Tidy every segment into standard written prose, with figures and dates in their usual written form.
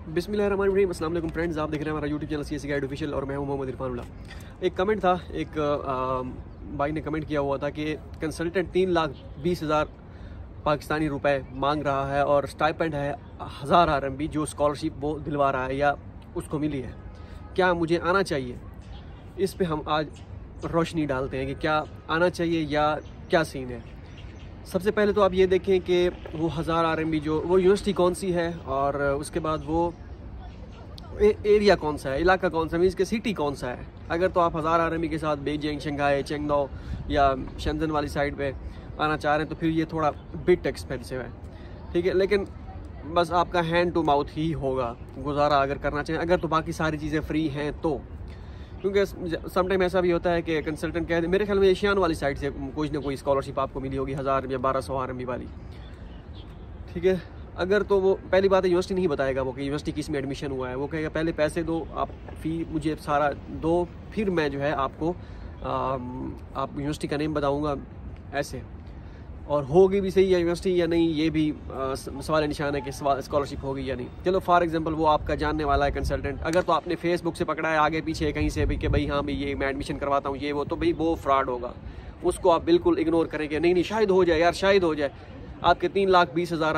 बिस्मिल्लाहिर्रहमानिर्रहीम। अस्सलाम वालेकुम फ्रेंड्स, आप देख रहे हैं हमारा YouTube channel CSC guide official और मैं हूं मोहम्मद इरफान। एक कमेंट था, एक भाई ने कमेंट किया हुआ था कि कंसल्टेंट 3,20,000 पाकिस्तानी रुपए मांग रहा है और स्टाइपेंड है 1000 RMB जो स्कॉलरशिप वो दिलवा रहा है या उसको मिली है, क्या मुझे आना चाहिए? इस पे हम आज रोशनी डालते हैं कि क्या आना चाहिए या क्या सीन है। सबसे पहले तो आप ये देखें कि वो 1000 RMB जो वो यूनिवर्सिटी कौन सी है और उसके बाद वो एरिया कौन सा है, इलाका कौन सा, मीन्स के सिटी कौन सा है। अगर तो आप 1000 RMB के साथ बेजिंग, शंघाई, चेंगदाओ या शेंजन वाली साइड पे आना चाह रहे हैं तो फिर ये थोड़ा बिट एक्सपेंसिव है, ठीक है। लेकिन बस आपका हैंड टू माउथ ही होगा गुजारा अगर करना चाहें, अगर तो बाकी सारी चीज़ें फ्री हैं तो। क्योंकि समटाइम ऐसा भी होता है कि कंसल्टेंट कहते हैं, मेरे ख्याल में एशियान वाली साइड से कुछ ना कोई स्कॉलरशिप आपको मिली होगी 1000 या 1200 RMB वाली, ठीक है। अगर तो वो पहली बात है यूनिवर्सिटी नहीं बताएगा वो कि यूनिवर्सिटी किस में एडमिशन हुआ है, वो कहेगा पहले पैसे दो, आप फ़ी मुझे सारा दो, फिर मैं जो है आपको आप यूनिवर्सिटी का नेम बताऊँगा ऐसे। और होगी भी सही या यूनिवर्सिटी या नहीं, ये भी सवाल निशान है कि स्कॉलरशिप होगी या नहीं। चलो फॉर एग्जांपल वो आपका जानने वाला है कंसल्टेंट, अगर तो आपने फेसबुक से पकड़ा है आगे पीछे कहीं से भी कि भाई हाँ भाई ये मैं एडमिशन करवाता हूँ ये वो, तो भाई वो फ्रॉड होगा, उसको आप बिल्कुल इग्नोर करेंगे। नहीं शायद हो जाए यार, शायद हो जाए, आपके 3,20,000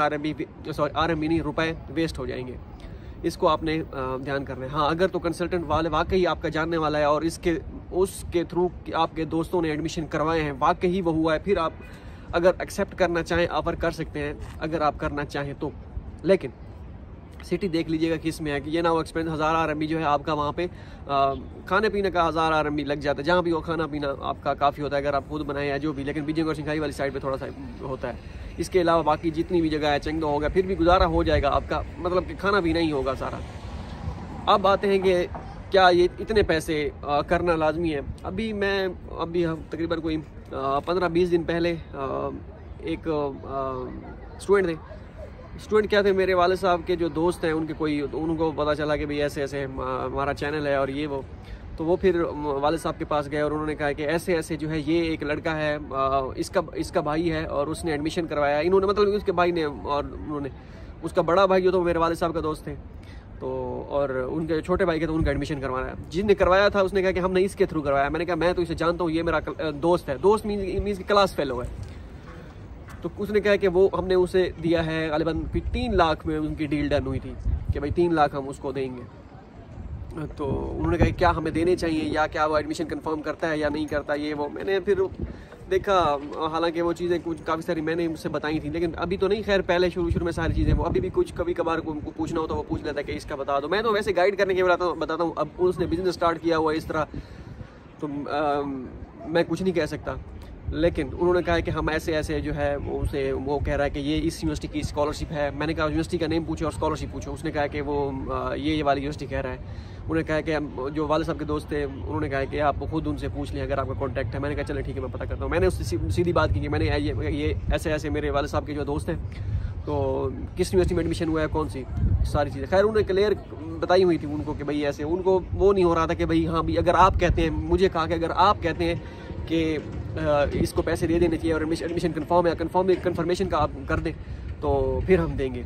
RMB नहीं रुपए वेस्ट हो जाएंगे। इसको आपने ध्यान करना है। हाँ, अगर तो कंसल्टेंट वाले वाकई आपका जानने वाला है और उसके थ्रू आपके दोस्तों ने एडमिशन करवाए हैं, वाकई वो हुआ है, फिर आप अगर एक्सेप्ट करना चाहें ऑफर कर सकते हैं, अगर आप करना चाहें तो। लेकिन सिटी देख लीजिएगा किस में है कि ये ना वो एक्सपेंस 1000 RMB जो है आपका वहाँ पे खाने पीने का 1000 RMB लग जाता है, जहाँ भी वो खाना पीना आपका काफ़ी होता है अगर आप खुद बनाए या जो भी। लेकिन बीजिंग और शंघाई वाली साइड पे थोड़ा सा होता है। इसके अलावा बाकी जितनी भी जगह है, चेंगदाओ होगा, फिर भी गुजारा हो जाएगा आपका, मतलब कि खाना पीना ही होगा सारा। अब आते हैं कि क्या ये इतने पैसे करना लाजमी है। अभी तकरीबन कोई 15-20 दिन पहले एक स्टूडेंट क्या थे, मेरे वाले साहब के जो दोस्त हैं उनको पता चला कि भाई ऐसे ऐसे हमारा चैनल है और ये वो, तो वो फिर वाले साहब के पास गए और उन्होंने कहा कि ऐसे ऐसे जो है ये एक लड़का है, इसका भाई है और उसने एडमिशन करवाया। इन्होंने मतलब उसके भाई ने, और उन्होंने उसका बड़ा भाई जो तो मेरे वाले साहब का दोस्त थे, तो और उनके छोटे भाई के तो उनका एडमिशन करवाना है। जिसने करवाया था उसने कहा कि हमने इसके थ्रू करवाया। मैंने कहा मैं तो इसे जानता हूँ, ये मेरा दोस्त है। दोस्त मीन्स क्लास फेलो है। तो उसने कहा कि वो हमने उसे दिया है गालिबन 3 लाख में उनकी डील डन हुई थी कि भाई 3 लाख हम उसको देंगे। तो उन्होंने कहा क्या हमें देने चाहिए या क्या वो एडमिशन कंफर्म करता है या नहीं करता, ये वो। मैंने फिर देखा, हालांकि वो चीज़ें कुछ काफ़ी सारी मैंने मुझसे बताई थी, लेकिन अभी तो नहीं, खैर पहले शुरू में सारी चीज़ें वो अभी भी कुछ कभी कभार को पूछना हो तो वो पूछ लेता है कि इसका बता दो। मैं तो वैसे गाइड करने के बताता हूँ। अब उसने बिजनेस स्टार्ट किया हुआ इस तरह, तो मैं कुछ नहीं कह सकता। लेकिन उन्होंने कहा कि हम ऐसे ऐसे जो है वो कह रहा है कि ये इस यूनिवर्सिटी की स्कॉलरशिप है। मैंने कहा यूनिवर्सिटी का नेम पूछो और स्कॉलरशिप पूछो। उसने कहा कि वो ये वाली यूनिवर्सिटी कह रहा है। उन्होंने कहा कि जो वाले साहब के दोस्त थे उन्होंने कहा कि आप खुद उनसे पूछ लें अगर आपका कॉन्टैक्ट है। मैंने कहा चलो ठीक है, मैं पता करता हूँ। मैंने उससे सीधी बात की कि मैंने ये ऐसे ऐसे मेरे वाले साहब के जो दोस्त हैं, तो किस यूनिवर्सिटी में एडमिशन हुआ है, कौन सी, सारी चीज़ें खैर उन्होंने क्लियर बताई हुई थी उनको कि भाई ऐसे। उनको वो नहीं हो रहा था कि भाई हाँ भाई अगर आप कहते हैं, मुझे कहा कि अगर आप कहते हैं कि इसको पैसे दे देने चाहिए और एडमिशन कंफर्म है, कंफर्मेशन का आप कर दें तो फिर हम देंगे।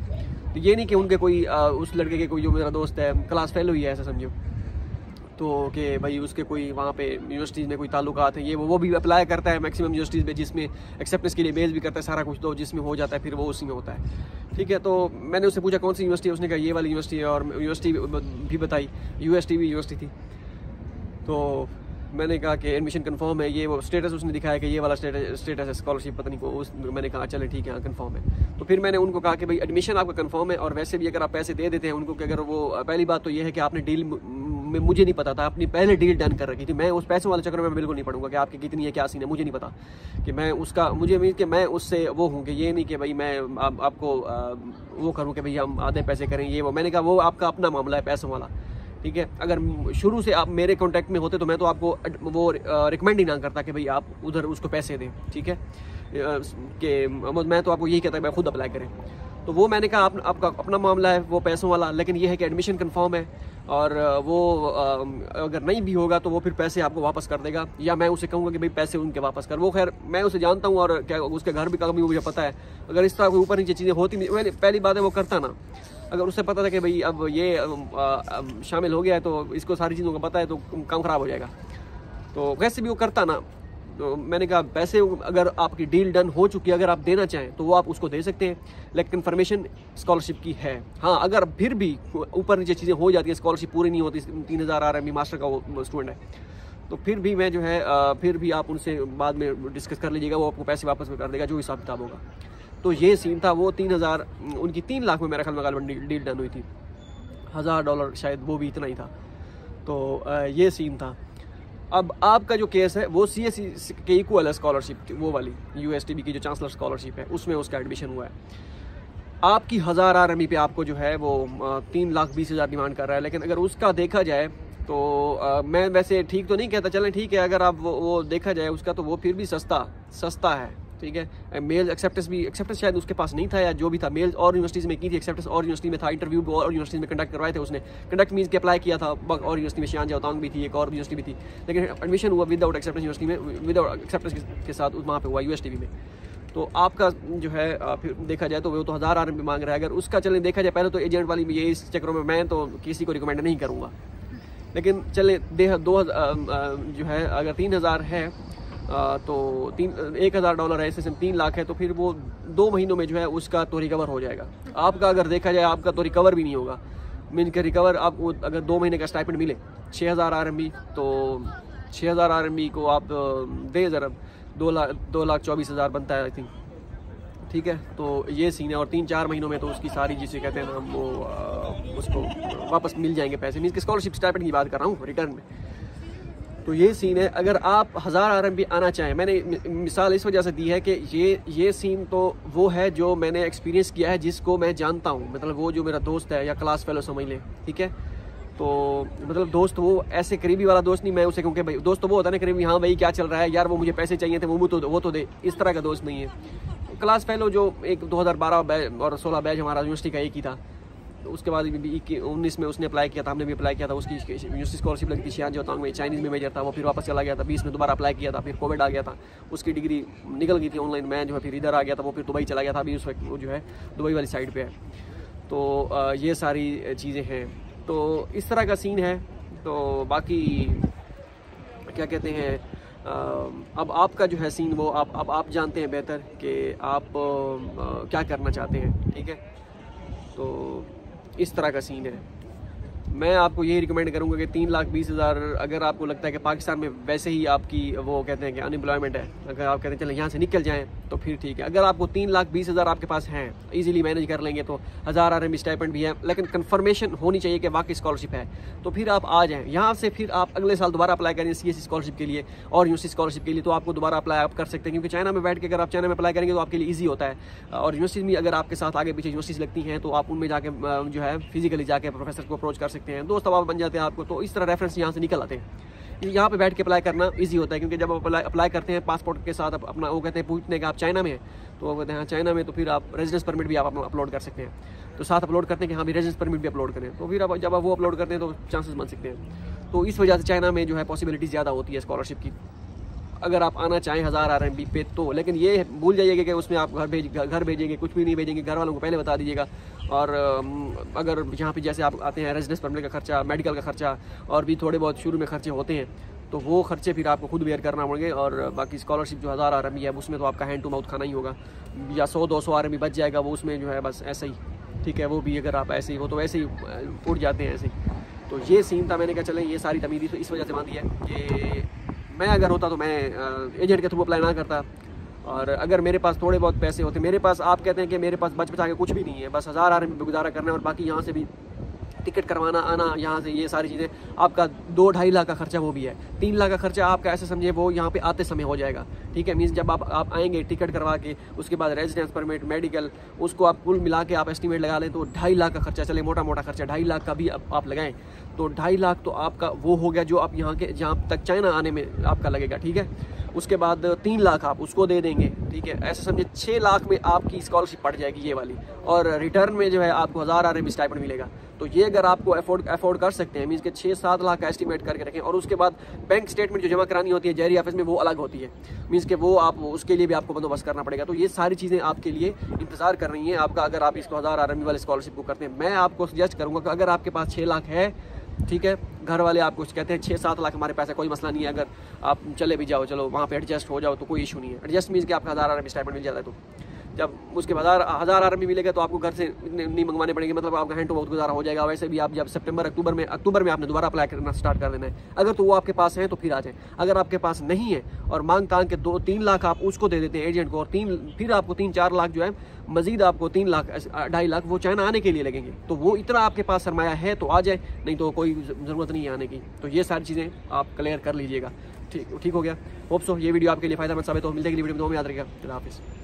तो ये नहीं कि उनके कोई उस लड़के के कोई जो मेरा दोस्त है क्लास फेलो ही है ऐसा समझो, तो कि भाई उसके कोई वहाँ पे यूनिवर्सिटीज़ में कोई ताल्लुकात है, ये वो भी अप्लाई करता है मैक्सिमम यूनिवर्सिटीज़ में, जिसमें एक्सेप्टेंस के लिए मेल भी करता है सारा कुछ, तो जिसमें हो जाता है फिर वो उसी में होता है, ठीक है। तो मैंने उससे पूछा कौन सी यूनिवर्सिटी है, उसने कहा ये वाली यूनिवर्सिटी है और यूनिवर्सिटी भी बताई, UST यूनिवर्सिटी थी। तो मैंने कहा कि एडमिशन कंफर्म है, ये वो स्टेटस उसने दिखाया कि ये वाला स्टेटस है, स्कॉलरशिप पता नहीं को मैंने कहा चले ठीक है हाँ कंफर्म है। तो फिर मैंने उनको कहा कि भाई एडमिशन आपका कंफर्म है और वैसे भी अगर आप पैसे दे देते हैं उनको, कि अगर वो पहली बात तो ये है कि आपने डील में मुझे नहीं पता था, अपनी पहले डील डन कर रखी थी। मैं उस पैसों वाले चक्कर में बिल्कुल नहीं पड़ूंगा कि आपकी कितनी है क्या सीन है, मुझे नहीं पता कि मैं उसका, मुझे मीन कि मैं उससे वो हूँ कि ये नहीं कि भाई मैं आपको वो करूँ कि भाई हम आधे पैसे करें ये वो। मैंने कहा वो आपका अपना मामला है पैसों वाला, ठीक है। अगर शुरू से आप मेरे कांटेक्ट में होते तो मैं तो आपको वो रिकमेंड ही ना करता कि भाई आप उधर उसको पैसे दें, ठीक है। कि मैं तो आपको यही कहता है मैं खुद अप्लाई करें। तो वो मैंने कहा आपका अपना मामला है वो पैसों वाला, लेकिन ये है कि एडमिशन कंफर्म है और वो अगर नहीं भी होगा तो वो फिर पैसे आपको वापस कर देगा, या मैं उसे कहूँगा कि भाई पैसे उनके वापस कर। वो खैर मैं उसे जानता हूँ और क्या उसके घर भी का भी मुझे पता है। अगर इस तरह कोई ऊपर नीचे चीज़ें होती नहीं, पहली बात है वो करता ना, अगर उससे पता था कि भाई अब ये शामिल हो गया है तो इसको सारी चीज़ों का पता है तो काम ख़राब हो जाएगा, तो वैसे भी वो करता ना। तो मैंने कहा पैसे अगर आपकी डील डन हो चुकी है, अगर आप देना चाहें तो वो आप उसको दे सकते हैं, लेकिन कन्फर्मेशन स्कॉलरशिप की है। हाँ, अगर फिर भी ऊपर नीचे चीज़ें हो जाती है, स्कॉलरशिप पूरी नहीं होती, 3000 RMB मास्टर का वो स्टूडेंट है, तो फिर भी मैं जो है फिर भी आप उनसे बाद में डिस्कस कर लीजिएगा, वो आपको पैसे वापस कर देगा जो हिसाब किताब होगा। तो ये सीन था। वो 3000 उनकी 3 लाख में मेरा ख्याल में डील डन हुई थी, $1000 शायद, वो भी इतना ही था। तो ये सीन था। अब आपका जो केस है वो CSE के इक्वल है स्कॉलरशिप, वो वाली USTB की जो चांसलर स्कॉलरशिप है उसमें उसका एडमिशन हुआ है। आपकी 1000 RMB पे आपको जो है वो 3,20,000 डिमांड कर रहा है, लेकिन अगर उसका देखा जाए तो मैं वैसे ठीक तो नहीं कहता, चलें ठीक है, अगर आप वो देखा जाए उसका तो वो फिर भी सस्ता है, ठीक है। मेल एक्सेप्टेंस शायद उसके पास नहीं था या जो भी था, मेल और यूनिवर्सिटीज़ में की थी, एक्सेप्टेंस और यूनिवर्सिटी में था, इंटरव्यू और यूनिवर्सिटी में कंडक्ट करवाए थे उसने। कंडक्ट मीन्स के अप्लाई किया था और यूनिवर्सिटी में शानजा उतांग भी थी, एक और यूनिवर्सिटी भी थी, लेकिन एडमिशन हुआ विदाउट एक्सेप्टेंस यूनिवर्सिटी में, विदाउट एक्सेप्टेंस के साथ वहाँ पे हुआ USTB में। तो आपका जो है फिर देखा जाए तो वो तो 1000 RMB मांग रहा है। अगर उसका चलें देखा जाए, पहले तो एजेंट वाली ये इस चक्रों में मैं तो किसी को रिकमेंड नहीं करूँगा, लेकिन चले 2000 जो है अगर 3000 है तो $1000 है, इससे 3 लाख है, तो फिर वो 2 महीनों में जो है उसका तो रिकवर हो जाएगा। आपका अगर देखा जाए आपका तो रिकवर भी नहीं होगा, मीन के रिकवर आपको अगर 2 महीने का स्टाइपेंड मिले 6000 RMB, तो 6000 RMB को आप दे ज़रा 2,24,000 बनता है आई थिंक, ठीक है। तो ये सीन है। और 3-4 महीनों में तो उसकी सारी जिसे कहते हैं ना हम वो उसको वापस मिल जाएंगे पैसे, मीन्स कि स्कॉलरशिप स्टाइपेंड की बात कर रहा हूँ रिटर्न में। तो ये सीन है। अगर आप 1000 RMB आना चाहें, मैंने मिसाल इस वजह से दी है कि ये सीन तो वो है जो मैंने एक्सपीरियंस किया है, जिसको मैं जानता हूँ, मतलब वो जो मेरा दोस्त है या क्लास फेलो समझ लें, ठीक है। तो मतलब दोस्त वो ऐसे करीबी वाला दोस्त नहीं मैं उसे, क्योंकि भाई दोस्त तो वो होता है ना करीबी, हाँ भाई क्या चल रहा है यार, वो मुझे पैसे चाहिए थे वो तो दे, इस तरह का दोस्त नहीं है। क्लास फेलो जो एक 2012 बैच और 16 बैच हमारा यूनिवर्सिटी का एक ही था, तो उसके बाद 19 में उसने अप्लाई किया था, हमने भी अप्लाई किया था, उसकी यूनिवर्सिटी स्कॉलरशिप लगी थी शानजा उतांग में, चाइनीज़ में मेजर था, वो फिर वापस चला गया था, 20 में दोबारा अप्लाई किया था, फिर कोविड आ गया था, उसकी डिग्री निकल गई थी ऑनलाइन, मैं जो है फिर इधर आ गया था, वो फिर दुबई चला गया था, अभी उस वक्त वो जो है दुबई वाली साइड पर है। तो ये सारी चीज़ें हैं, तो इस तरह का सीन है। तो बाकी क्या कहते हैं, अब आपका जो है सीन वो आप जानते हैं बेहतर कि आप क्या करना चाहते हैं, ठीक है। तो इस तरह का सीन है। मैं आपको यही रिकमेंड करूंगा कि 3,20,000 अगर आपको लगता है कि पाकिस्तान में वैसे ही आपकी वो कहते हैं कि अनएम्प्लॉयमेंट है, अगर आप कहते हैं चलें यहाँ से निकल जाएं तो फिर ठीक है। अगर आपको 3,20,000 आपके पास हैं, इजीली मैनेज कर लेंगे, तो 1000 RMB स्टाइपेंड भी है, लेकिन कंफर्मेशन होनी चाहिए कि वाकई स्कॉलरशिप है, तो फिर आप आ जाएँ यहाँ से। फिर आप अगले साल दोबारा अप्लाई करें CSE स्कॉलरशिप के लिए और यूनिवर्सिटी स्कॉलरशिप के लिए, तो आपको दोबारा अप्लाई आप कर सकते हैं, क्योंकि चाइना में बैठ के अगर आप चाइना में अप्लाई करेंगे तो आपके लिए ईजी होता है। और यूनिवर्सिटी में अगर आपके साथ आगे पीछे यूनिवर्सिटीज लगती हैं तो आप उनमें जाके जो है फिजिकली जाके प्रोफेसर को अप्रोच कर सकते हैं, दोस्त अब बन जाते हैं आपको, तो इस तरह रेफरेंस यहाँ से निकल आते हैं। यहाँ पे बैठ के अप्लाई करना इजी होता है, क्योंकि जब आप अप्लाई करते हैं पासपोर्ट के साथ अपना वो कहते हैं पूछने का आप चाइना में हैं, तो वो कहते हैं हाँ चाइना में, तो फिर आप रेजिडेंस परमिट भी आप अपना अपलोड कर सकते हैं, तो साथ अपलोड करते हैं कि हाँ भी रेजिडेंस परमिट भी अपलोड करें, तो फिर जब आप वो अपलोड करते हैं तो चांसेस बन सकते हैं। तो इस वजह से चाइना में जो है पॉसिबिलिटी ज़्यादा होती है स्कॉलरशिप की, अगर आप आना चाहें 1000 RMB पे तो। लेकिन ये भूल जाइएगा कि उसमें आप घर भेजेंगे, कुछ भी नहीं भेजेंगे, घर वालों को पहले बता दीजिएगा। और अगर यहाँ पे जैसे आप आते हैं रेजिडेंस परमिट का खर्चा, मेडिकल का खर्चा और भी थोड़े बहुत शुरू में खर्चे होते हैं, तो वो खर्चे फिर आपको खुद बेयर करना पड़ेंगे। और बाकी स्कॉलरशिप जो 1000 RMB है उसमें तो आपका हैंड टू माउथ खाना ही होगा, या 100-200 RMB बच जाएगा, वो उसमें जो है बस ऐसा ही, ठीक है। वो भी अगर आप ऐसे ही हो तो वैसे ही उड़ जाते हैं ऐसे ही। तो ये सीन था, मैंने कहा चलें ये सारी तमीज़ी तो इस वजह से बांधी है कि मैं अगर होता तो मैं एजेंट के थ्रू अप्लाई ना करता, और अगर मेरे पास थोड़े बहुत पैसे होते, मेरे पास आप कहते हैं कि मेरे पास बच बचा के कुछ भी नहीं है, बस 1000 RMB पे गुजारा करना है, और बाकी यहाँ से भी टिकट करवाना आना, यहाँ से ये सारी चीज़ें आपका 2-2.5 लाख का खर्चा वो भी है, 3 लाख का खर्चा आपका ऐसे समझे वो यहाँ पे आते समय हो जाएगा, ठीक है। मीन्स जब आप आएंगे टिकट करवा के, उसके बाद रेजिडेंस परमिट, मेडिकल, उसको आप कुल मिला के आप एस्टिमेट लगा लें तो 2.5 लाख का खर्चा, चले मोटा मोटा खर्चा 2.5 लाख का भी आप लगाएं तो 2.5 लाख तो आपका वो हो गया जो आप यहाँ के जहाँ तक चाइना आने में आपका लगेगा, ठीक है। उसके बाद 3 लाख आप उसको दे देंगे, ठीक है। ऐसे समझे 6 लाख में आपकी स्कॉलरशिप पड़ जाएगी ये वाली, और रिटर्न में जो है आपको 1000 RMB स्टाइपेंड मिलेगा। तो ये अगर आपको अफोर्ड कर सकते हैं, मीन्स के 6-7 लाख का एस्टिमेट करके रखें। और उसके बाद बैंक स्टेटमेंट जो जमा करानी होती है जहरी ऑफिस में, वो अलग होती है, मीन्स के वो आप उसके लिए भी आपको बंदोबस्त करना पड़ेगा। तो ये सारी चीज़ें आपके लिए इंतजार कर रही हैं आपका, अगर आप इसको 1000 RMB वाले स्कॉलरशिप को करते हैं। मैं आपको सजेस्ट करूँगा कि अगर आपके पास 6 लाख है, ठीक है, घर वाले आपको कहते हैं 6-7 लाख हमारे पैसा, कोई मसला नहीं है, अगर आप चले भी जाओ, चलो वहाँ पे एडजस्ट हो जाओ तो कोई इशू नहीं है। एडजस्ट मीन्स कि आपका 1000 RMB स्टाइपेंड मिल जाता है। तो जब उसके बाद 1000 RMB मिलेगा तो आपको घर से नहीं मंगवाने पड़ेंगे, मतलब आपका हैंड टू माउथ गुजारा हो जाएगा। वैसे भी आप जब अक्टूबर में आपने दोबारा अप्लाई करना स्टार्ट कर देना है। अगर तो वो आपके पास है तो फिर आ जाए, अगर आपके पास नहीं है और मांग तांग के 2-3 लाख आप उसको दे देते हैं एजेंट को, और फिर आपको 3-4 लाख जो है मजीद आपको 3 लाख 2.5 लाख वो चाइना आने के लिए लगेंगे। तो वो इतना आपके पास सरमाया है तो आ जाए, नहीं तो कोई ज़रूरत नहीं है आने की। तो ये सारी चीज़ें आप क्लियर कर लीजिएगा। ठीक हो गया। होप सो ये वीडियो आपके लिए फ़ायदेमंद साबित हो। मिलते हैं अगली वीडियो में, याद रखिएगा। खुदा हाफिज़।